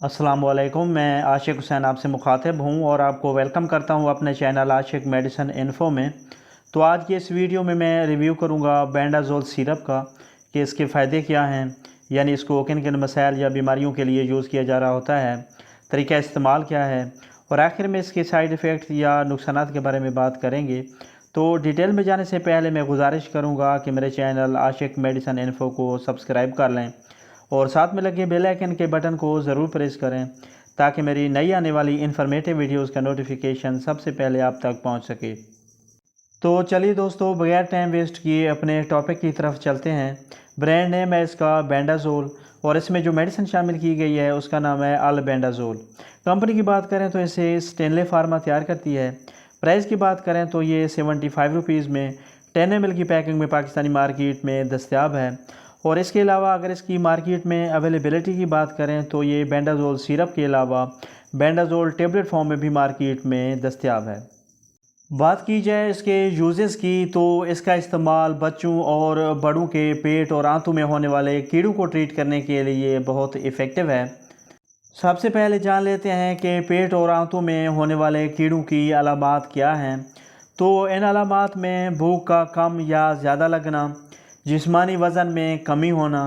अस्सलामुअलैकुम, मैं आशिक हुसैन आपसे मुखातिब हूँ और आपको वेलकम करता हूँ अपने चैनल आशिक मेडिसिन इन्फो में। तो आज की इस वीडियो में मैं रिव्यू करूँगा बेंडाजोल सिरप का कि इसके फ़ायदे क्या हैं, यानी इसको किन किन मसाइल या बीमारियों के लिए यूज़ किया जा रहा होता है, तरीका इस्तेमाल क्या है और आखिर में इसके साइड इफ़ेक्ट या नुकसानात के बारे में बात करेंगे। तो डिटेल में जाने से पहले मैं गुजारिश करूँगा कि मेरे चैनल आशिक मेडिसिन इन्फो को सब्सक्राइब कर लें और साथ में लगे बेल आइकन के बटन को ज़रूर प्रेस करें ताकि मेरी नई आने वाली इन्फॉर्मेटिव वीडियोस का नोटिफिकेशन सबसे पहले आप तक पहुंच सके। तो चलिए दोस्तों, बगैर टाइम वेस्ट किए अपने टॉपिक की तरफ चलते हैं। ब्रांड नेम है इसका बेंडाजोल और इसमें जो मेडिसिन शामिल की गई है उसका नाम है अल्बेंडाजोल। कंपनी की बात करें तो इसे स्टेनले फार्मा तैयार करती है। प्राइस की बात करें तो ये 75 रुपीज़ में 10 ml की पैकिंग में पाकिस्तानी मार्केट में दस्तयाब है। और इसके अलावा अगर इसकी मार्केट में अवेलेबिलिटी की बात करें तो ये बेंडाजोल सिरप के अलावा बेंडाजोल टेबलेट फॉर्म में भी मार्केट में दस्तयाब है। बात की जाए इसके यूजेस की तो इसका इस्तेमाल बच्चों और बड़ों के पेट और आंतों में होने वाले कीड़ों को ट्रीट करने के लिए बहुत इफ़ेक्टिव है। सबसे पहले जान लेते हैं कि पेट और आंतों में होने वाले कीड़ों की अलामात क्या हैं। तो इन अलामात में भूख का कम या ज़्यादा लगना, जिस्मानी वज़न में कमी होना,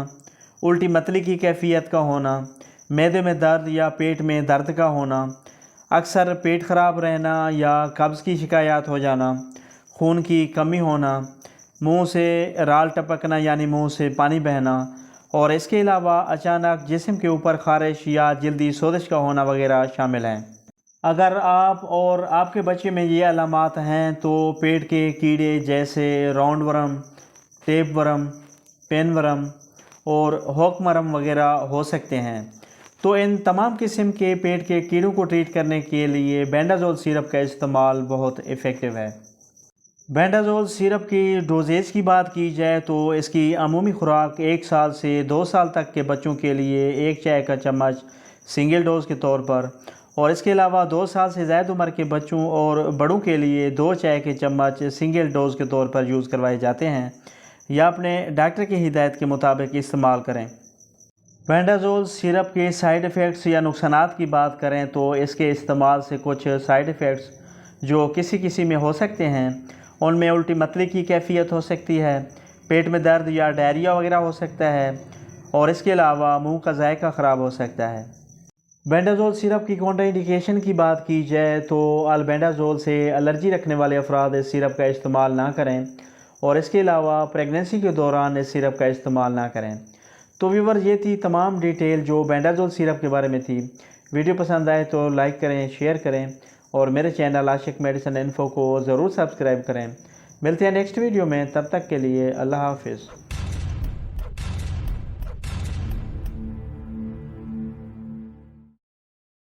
उल्टी मतली की कैफियत का होना, मैदे में दर्द या पेट में दर्द का होना, अक्सर पेट ख़राब रहना या कब्ज़ की शिकायत हो जाना, खून की कमी होना, मुंह से राल टपकना यानी मुंह से पानी बहना और इसके अलावा अचानक जिस्म के ऊपर ख़ारिश या जल्दी सोजिश का होना वगैरह शामिल हैं। अगर आप और आपके बच्चे में ये अलामात हैं तो पेट के कीड़े जैसे round worm, tape worm, pin worm और हॉकमरम वगैरह हो सकते हैं। तो इन तमाम किस्म के पेट के कीड़ों को ट्रीट करने के लिए बेंडाजोल सिरप का इस्तेमाल बहुत इफ़ेक्टिव है। बेंडाजोल सिरप की डोजेज की बात की जाए तो इसकी अमूमी खुराक 1 साल से 2 साल तक के बच्चों के लिए 1 चाय का चम्मच सिंगल डोज के तौर पर और इसके अलावा 2 साल से ज़्यादा उम्र के बच्चों और बड़ों के लिए 2 चाय के चम्मच सिंगल डोज के तौर पर यूज़ करवाए जाते हैं या अपने डॉक्टर की हिदायत के मुताबिक इस्तेमाल करें। बेंडाजोल सिरप के साइड इफ़ेक्ट्स या नुकसानात की बात करें तो इसके इस्तेमाल से कुछ साइड इफ़ेक्ट्स जो किसी किसी में हो सकते हैं उनमें उल्टी मतली की कैफियत हो सकती है, पेट में दर्द या डायरिया वगैरह हो सकता है और इसके अलावा मुंह का जायका ख़राब हो सकता है। बेंडाजोल सिरप की कॉन्ट्राइंडिकेशन की बात की जाए तो अल्बेंडाजोल से एलर्जी रखने वाले अफराद इस सिरप का इस्तेमाल ना करें और इसके अलावा प्रेगनेंसी के दौरान इस सिरप का इस्तेमाल ना करें। तो व्यूअर, ये थी तमाम डिटेल जो बेंडाजोल सिरप के बारे में थी। वीडियो पसंद आए तो लाइक करें, शेयर करें और मेरे चैनल आशिक मेडिसिन इन्फो को ज़रूर सब्सक्राइब करें। मिलते हैं नेक्स्ट वीडियो में, तब तक के लिए अल्लाह हाफिज़।